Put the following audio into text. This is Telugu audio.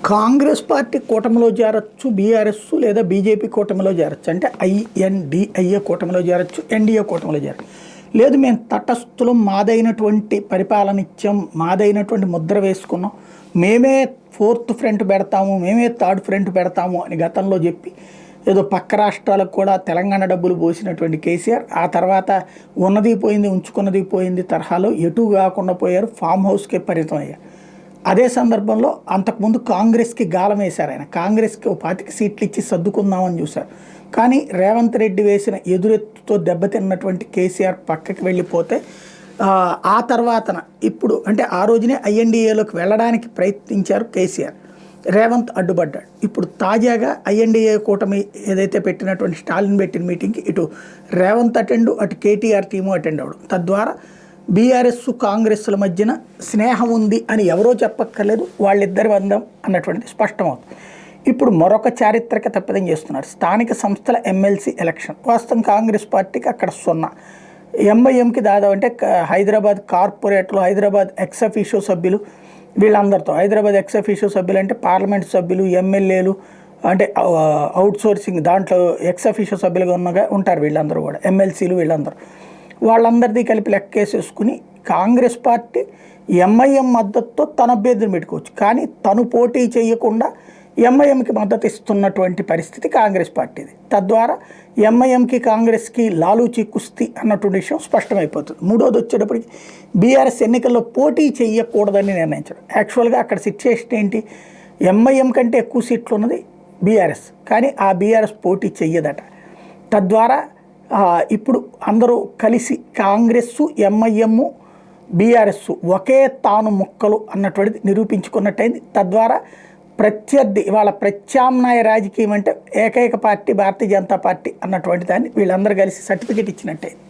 కాంగ్రెస్ పార్టీ కూటమిలో చేరొచ్చు, బీఆర్ఎస్ లేదా బీజేపీ కూటమిలో చేరొచ్చు. అంటే ఐఎన్డిఐఏ కూటమిలో చేరొచ్చు, ఎన్డీఏ కూటమిలో చేరొచ్చు. లేదు మేము తటస్థులం, మాదైనటువంటి పరిపాలన ఇచ్చాం, మాదైనటువంటి ముద్ర వేసుకున్నాం, మేమే ఫోర్త్ ఫ్రంట్ పెడతాము, మేమే థర్డ్ ఫ్రంట్ పెడతాము అని గతంలో చెప్పి ఏదో పక్క రాష్ట్రాలకు కూడా తెలంగాణ డబ్బులు పోసినటువంటి కేసీఆర్ ఆ తర్వాత ఉన్నది పోయింది ఉంచుకున్నది పోయింది తరహాలో ఎటు కాకుండా పోయారు, ఫామ్ హౌస్కే పరిమితం అయ్యారు. అదే సందర్భంలో అంతకుముందు కాంగ్రెస్కి గాలం వేశారు. ఆయన కాంగ్రెస్కి 25 సీట్లు ఇచ్చి సర్దుకుందామని చూశారు. కానీ రేవంత్ రెడ్డి వేసిన ఎదురెత్తుతో దెబ్బతిన్నటువంటి కేసీఆర్ పక్కకి వెళ్ళిపోతే ఆ తర్వాతన ఇప్పుడు అంటే ఆ రోజునే ఐఎన్డీఏలోకి వెళ్ళడానికి ప్రయత్నించారు కేసీఆర్. రేవంత్ అడ్డుపడ్డాడు. ఇప్పుడు తాజాగా ఐఎన్డీఏ కూటమి ఏదైతే పెట్టినటువంటి స్టాలిన్ పెట్టిన మీటింగ్కి ఇటు రేవంత్ అటు కేటీఆర్ టీము అటెండ్ అవ్వడం, తద్వారా బీఆర్ఎస్ కాంగ్రెస్ల మధ్యన స్నేహం ఉంది అని ఎవరో చెప్పక్కర్లేదు, వాళ్ళిద్దరి బంధం అన్నటువంటిది స్పష్టమవుతుంది. ఇప్పుడు మరొక చారిత్రక తప్పిదం చేస్తున్నారు. స్థానిక సంస్థల ఎమ్మెల్సీ ఎలక్షన్ వాస్తవం కాంగ్రెస్ పార్టీకి అక్కడ 0, ఎంఐఎంకి దాదాపు అంటే హైదరాబాద్ కార్పొరేట్లు, హైదరాబాద్ ఎక్స్ అఫీషియో సభ్యులు, వీళ్ళందరితో హైదరాబాద్ ఎక్స్ అఫీషియో సభ్యులు అంటే పార్లమెంట్ సభ్యులు, ఎమ్మెల్యేలు, అంటే అవుట్ సోర్సింగ్ దాంట్లో ఎక్స్ అఫీషియో సభ్యులుగా ఉంటారు వీళ్ళందరూ కూడా, ఎమ్మెల్సీలు వీళ్ళందరూ. వాళ్ళందరిది కలిపి లెక్కేసేసుకుని కాంగ్రెస్ పార్టీ ఎంఐఎం మద్దతుతో తన అభ్యర్థిని పెట్టుకోవచ్చు. కానీ తను పోటీ చేయకుండా ఎంఐఎంకి మద్దతు ఇస్తున్నటువంటి పరిస్థితి కాంగ్రెస్ పార్టీది. తద్వారా ఎంఐఎంకి కాంగ్రెస్కి లాలూచి కుస్తీ అన్నటువంటి విషయం స్పష్టమైపోతుంది. మూడోది వచ్చేటప్పటికి బీఆర్ఎస్ ఎన్నికల్లో పోటీ చేయకూడదని నిర్ణయించడం. యాక్చువల్గా అక్కడ సిచ్యుయేషన్ ఏంటి, ఎంఐఎం కంటే ఎక్కువ సీట్లు ఉన్నది బీఆర్ఎస్, కానీ ఆ బీఆర్ఎస్ పోటీ చెయ్యదట. తద్వారా ఇప్పుడు అందరూ కలిసి కాంగ్రెస్సు, ఎంఐఎం, బీఆర్ఎస్ ఒకే తాను ముక్కలు అన్నటువంటిది నిరూపించుకున్నట్టయింది. తద్వారా ప్రత్యర్థి వాళ్ళ ప్రత్యామ్నాయ రాజకీయం అంటే ఏకైక పార్టీ భారతీయ జనతా పార్టీ అన్నటువంటి దాన్ని వీళ్ళందరూ కలిసి సర్టిఫికేట్ ఇచ్చినట్టయింది.